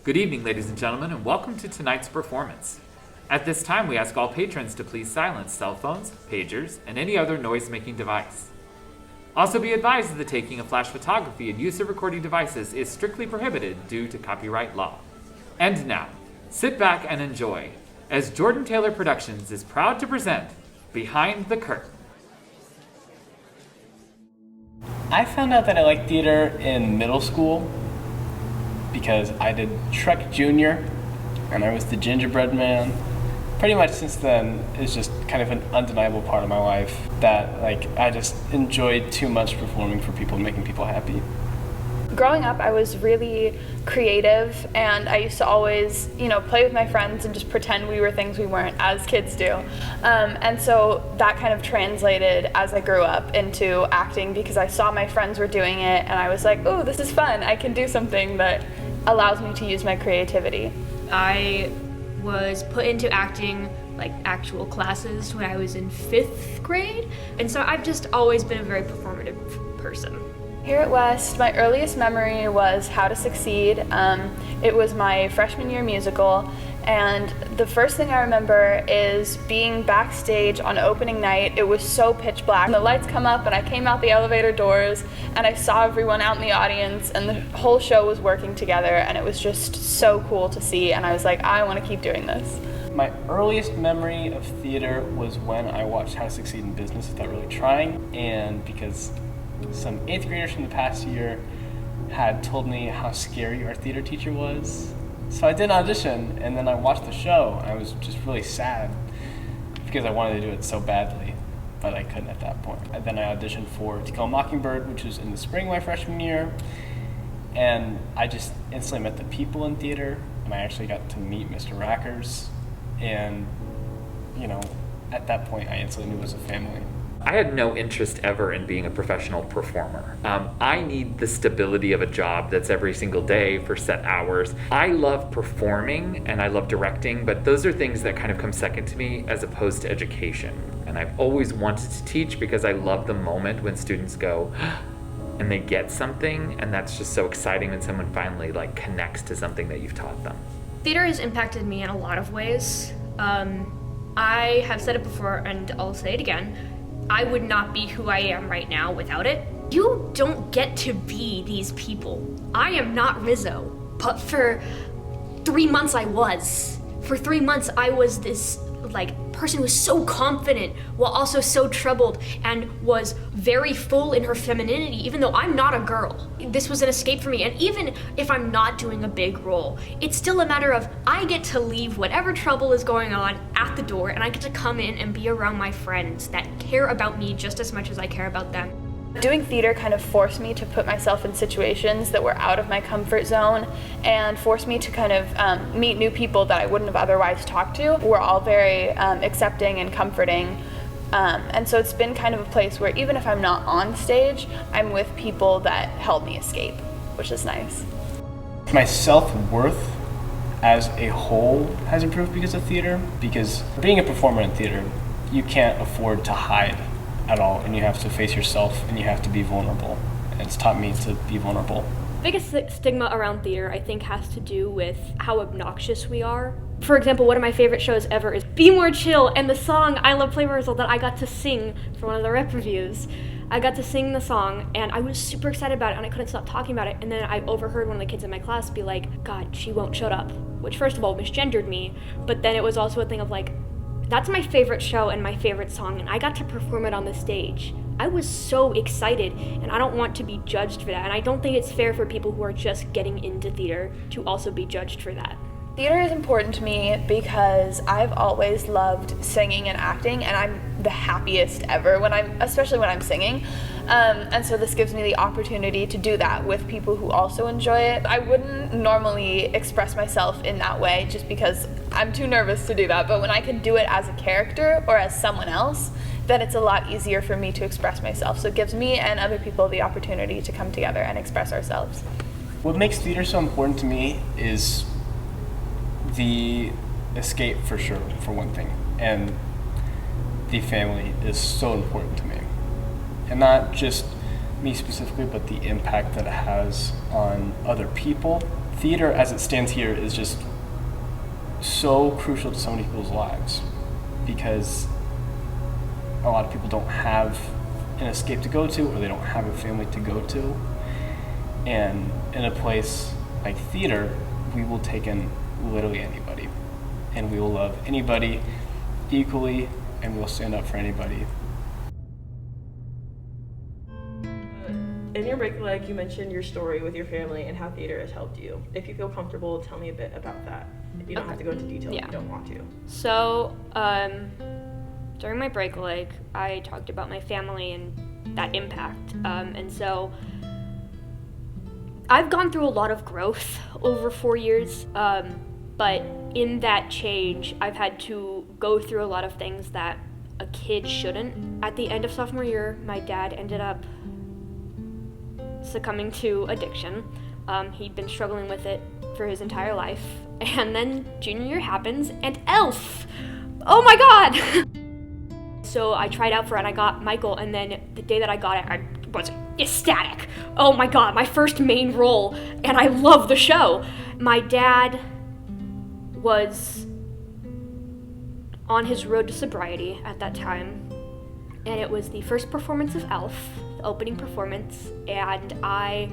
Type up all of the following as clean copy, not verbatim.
Good evening, ladies and gentlemen, and welcome to tonight's performance. At this time, we ask all patrons to please silence cell phones, pagers, and any other noise-making device. Also be advised that the taking of flash photography and use of recording devices is strictly prohibited due to copyright law. And now, sit back and enjoy, as Jordan Taylor Productions is proud to present Behind the Curtain. I found out that I liked theater in middle school because I did Shrek Jr. and I was the gingerbread man. Pretty much since then, it's just kind of an undeniable part of my life that I just enjoyed too much performing for people and making people happy. Growing up, I was really creative, and I used to always, play with my friends and just pretend we were things we weren't, as kids do. And so that kind of translated as I grew up into acting because I saw my friends were doing it, and I was like, oh, this is fun. I can do something that allows me to use my creativity. I was put into acting, actual classes, when I was in 5th grade, and so I've just always been a very performative person. Here at West, my earliest memory was How to Succeed. It was my freshman year musical, and the first thing I remember is being backstage on opening night. It was so pitch black. And the lights come up and I came out the elevator doors and I saw everyone out in the audience and the whole show was working together, and it was just so cool to see, and I was like, I want to keep doing this. My earliest memory of theater was when I watched How to Succeed in Business Without Really Trying, and because some 8th graders from the past year had told me how scary our theater teacher was. So I did an audition, and then I watched the show, and I was just really sad because I wanted to do it so badly, but I couldn't at that point. And then I auditioned for To Kill a Mockingbird, which was in the spring of my freshman year, and I just instantly met the people in theater, and I actually got to meet Mr. Rackers, and, at that point I instantly knew it was a family. I had no interest ever in being a professional performer. I need the stability of a job that's every single day for set hours. I love performing and I love directing, but those are things that kind of come second to me as opposed to education. And I've always wanted to teach because I love the moment when students go and they get something, and that's just so exciting when someone finally connects to something that you've taught them. Theater has impacted me in a lot of ways. I have said it before and I'll say it again. I would not be who I am right now without it. You don't get to be these people. I am not Rizzo, but for 3 months I was. For 3 months I was this person who was so confident while also so troubled and was very full in her femininity, even though I'm not a girl. This was an escape for me, and even if I'm not doing a big role, it's still a matter of I get to leave whatever trouble is going on at the door, and I get to come in and be around my friends that care about me just as much as I care about them. Doing theater kind of forced me to put myself in situations that were out of my comfort zone and forced me to kind of meet new people that I wouldn't have otherwise talked to. We're all very accepting and comforting. And so it's been kind of a place where even if I'm not on stage, I'm with people that help me escape, which is nice. My self-worth as a whole has improved because of theater, because being a performer in theater, you can't afford to hide at all, and you have to face yourself and you have to be vulnerable, and it's taught me to be vulnerable. The biggest stigma around theater, I think, has to do with how obnoxious we are. For example, one of my favorite shows ever is Be More Chill, and the song I Love Play Rehearsal that I got to sing for one of the rep reviews. I got to sing the song, and I was super excited about it, and I couldn't stop talking about it, and then I overheard one of the kids in my class be like, God, she won't shut up, which first of all misgendered me, but then it was also a thing of that's my favorite show and my favorite song, and I got to perform it on the stage. I was so excited, and I don't want to be judged for that, and I don't think it's fair for people who are just getting into theater to also be judged for that. Theater is important to me because I've always loved singing and acting, and I'm the happiest ever especially when I'm singing. And so this gives me the opportunity to do that with people who also enjoy it. I wouldn't normally express myself in that way just because I'm too nervous to do that, but when I can do it as a character or as someone else, then it's a lot easier for me to express myself. So it gives me and other people the opportunity to come together and express ourselves. What makes theater so important to me is the escape, for sure, for one thing, and the family is so important to me. And not just me specifically, but the impact that it has on other people theater as it stands here is just so crucial to so many people's lives, because a lot of people don't have an escape to go to, or they don't have a family to go to. And in a place like theater, we will take in literally anybody, and we will love anybody equally, and we'll stand up for anybody. In your break leg, you mentioned your story with your family and how theater has helped you. If you feel comfortable, tell me a bit about that. You don't have to go into detail if you don't want to. So, during my break leg, I talked about my family and that impact. And so, I've gone through a lot of growth over 4 years, but in that change, I've had to go through a lot of things that a kid shouldn't. At the end of sophomore year, my dad ended up succumbing to addiction. He'd been struggling with it for his entire life. And then junior year happens, and ELF! Oh my god! So I tried out for it, and I got Michael, and then the day that I got it, I was ecstatic. Oh my god, my first main role, and I love the show. My dad was on his road to sobriety at that time, and it was the first performance of ELF, the opening performance, and I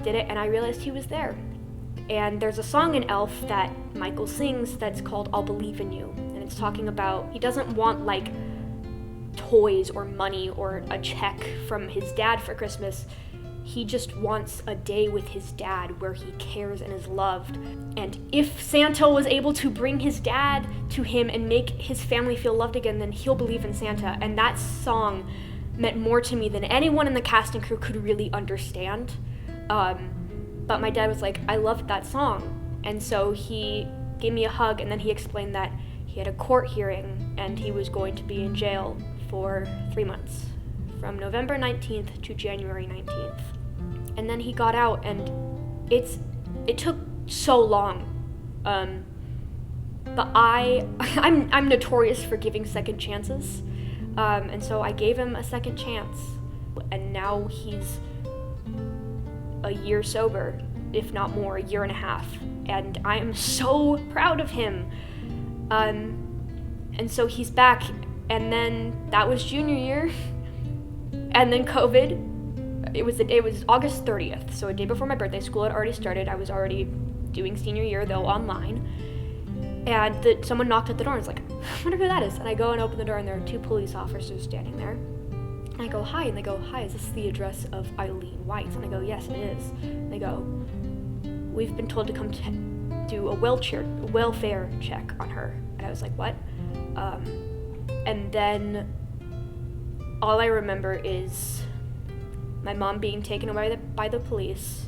did it, and I realized he was there. And there's a song in ELF that Michael sings that's called I'll Believe in You, and it's talking about he doesn't want like toys or money or a check from his dad for Christmas. He just wants a day with his dad where he cares and is loved. And if Santa was able to bring his dad to him and make his family feel loved again, then he'll believe in Santa. And that song meant more to me than anyone in the cast and crew could really understand. But my dad was like, I loved that song. And so he gave me a hug, and then he explained that he had a court hearing and he was going to be in jail for 3 months, from November 19th to January 19th. And then he got out, and it took so long. But I'm notorious for giving second chances. And so I gave him a second chance, and now he's a year sober, if not more, a year and a half. And I am so proud of him. And so he's back, and then that was junior year, and then COVID. It was August 30th, so a day before my birthday. School had already started. I was already doing senior year, though online. And someone knocked at the door and was like, I wonder who that is. And I go and open the door, and there are 2 police officers standing there. And I go, hi. And they go, hi, is this the address of Eileen White? And I go, yes, it is. And they go, we've been told to come do a welfare check on her. And I was like, what? And then all I remember is my mom being taken away by the police.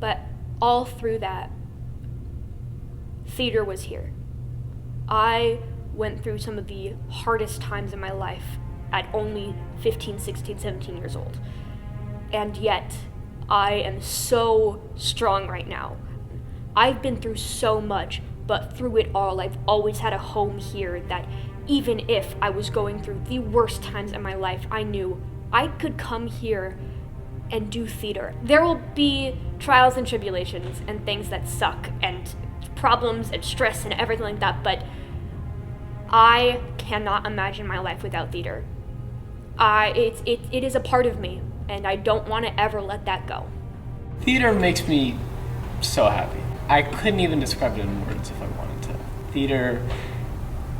But all through that, theater was here. I went through some of the hardest times in my life at only 15, 16, 17 years old. And yet, I am so strong right now. I've been through so much, but through it all, I've always had a home here that even if I was going through the worst times in my life, I knew I could come here and do theater. There will be trials and tribulations and things that suck and problems and stress and everything like that, but I cannot imagine my life without theater. It is a part of me, and I don't want to ever let that go. Theater makes me so happy. I couldn't even describe it in words if I wanted to. Theater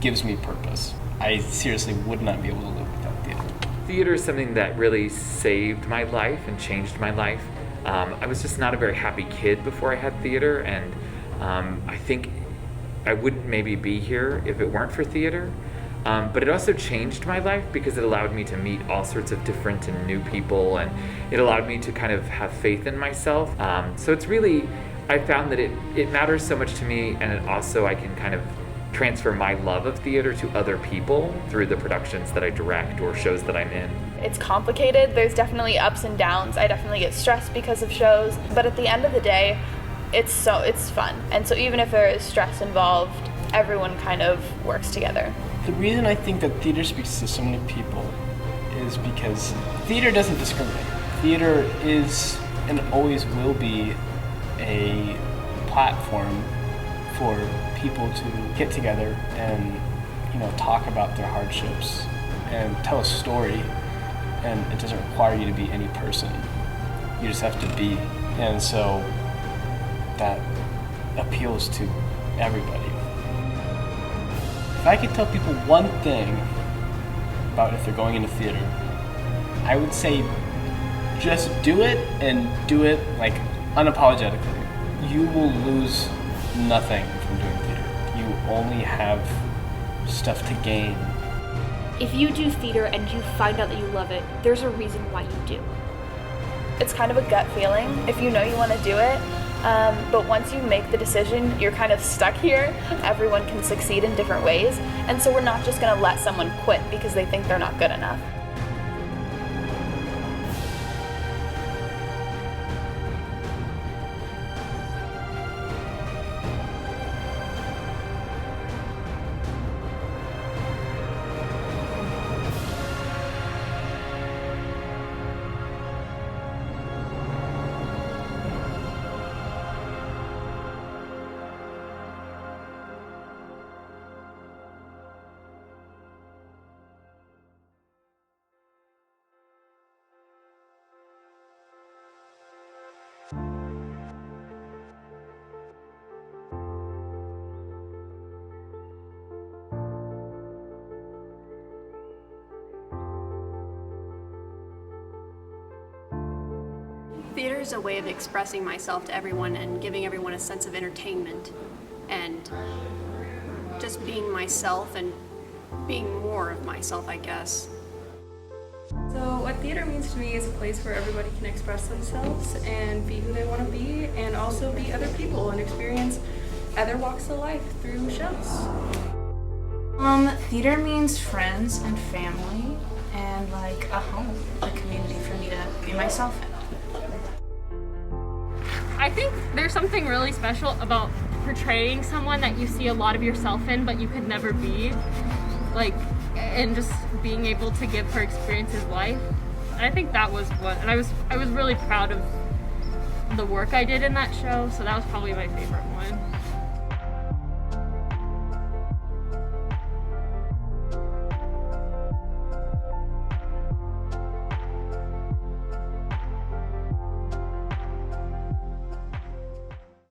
gives me purpose. I seriously would not be able to live without theater. Theater is something that really saved my life and changed my life. I was just not a very happy kid before I had theater, and I think I wouldn't maybe be here if it weren't for theater. But it also changed my life because it allowed me to meet all sorts of different and new people, and it allowed me to kind of have faith in myself. So it's really, I found that it matters so much to me, and it also I can kind of transfer my love of theater to other people through the productions that I direct or shows that I'm in. It's complicated. There's definitely ups and downs. I definitely get stressed because of shows, but at the end of the day, it's fun. And so even if there is stress involved, everyone kind of works together. The reason I think that theater speaks to so many people is because theater doesn't discriminate. Theater is and always will be a platform for people to get together and, you know, talk about their hardships and tell a story. And it doesn't require you to be any person. You just have to be. And so that appeals to everybody. If I could tell people one thing about if they're going into theater, I would say just do it, and do it like unapologetically. You will lose nothing from doing theater. You only have stuff to gain. If you do theater and you find out that you love it, there's a reason why you do. It's kind of a gut feeling if you know you want to do it. But once you make the decision, you're kind of stuck here. Everyone can succeed in different ways. And so we're not just going to let someone quit because they think they're not good enough. Theater is a way of expressing myself to everyone and giving everyone a sense of entertainment and just being myself and being more of myself, I guess. So what theater means to me is a place where everybody can express themselves and be who they want to be, and also be other people and experience other walks of life through shows. Theater means friends and family and like a home, a community for me to be myself in. I think there's something really special about portraying someone that you see a lot of yourself in but you could never be, like, and just being able to give her experiences life. I think that was what, and I was really proud of the work I did in that show, so that was probably my favorite one.